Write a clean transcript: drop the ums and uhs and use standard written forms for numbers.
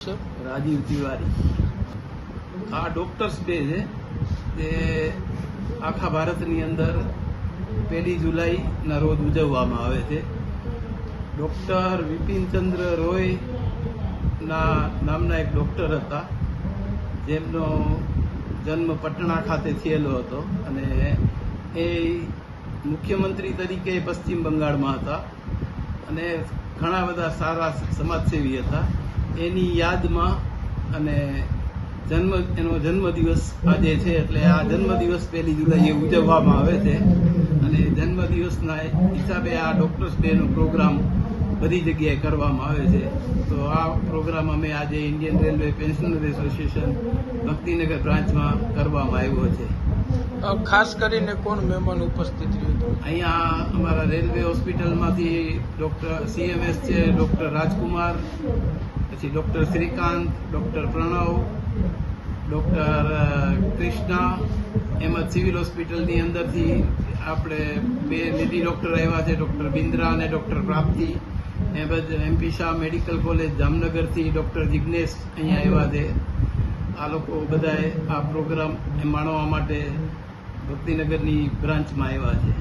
રાજીવ તિવારી આ doctors day છે તે આખા ભારતની અંદર 1 જુલાઈના રોજ ઉજવવામાં આવે છે. ડોક્ટર વિપિનચંદ્ર રોય નામના એક ડોક્ટર હતા જેમનો જન્મ પટણા ખાતે થયેલો હતો અને એ મુખ્યમંત્રી તરીકે પશ્ચિમ બંગાળમાં હતા અને ઘણા બધા સારા સમાજસેવી હતા. એની યાદમાં અને એનો જન્મદિવસ આજે છે એટલે આ જન્મદિવસ 1 જુલાઈએ ઉજવવામાં આવે છે અને જન્મદિવસના હિસાબે આ ડોક્ટર્સ ડેનો પ્રોગ્રામ બધી જગ્યાએ કરવામાં આવે છે. તો આ પ્રોગ્રામ અમે આજે Indian railway pensioner association Bhaktinagar બ્રાન્ચમાં કરવામાં આવ્યો છે. ખાસ કરીને કોણ મહેમાન ઉપસ્થિત રહ્યું? અહીંયા અમારા રેલવે હોસ્પિટલમાંથી ડોક્ટર CMS છે, ડોક્ટર રાજકુમાર, પછી doctor Shrikant, doctor Pranav, doctor Krishna, એમ જ સિવિલ હોસ્પિટલની અંદરથી આપણે 2 લેડી ડોક્ટર આવ્યા છે, ડોક્ટર બિન્દ્રા અને ડોક્ટર પ્રાપ્તિ. એમ જ MP શાહ મેડિકલ કોલેજ જામનગરથી ડોક્ટર જિગ્નેશ અહીંયા આવ્યા છે. આ લોકો બધાએ આ પ્રોગ્રામ માણવા માટે ભક્તિનગરની બ્રાન્ચમાં આવ્યા છે.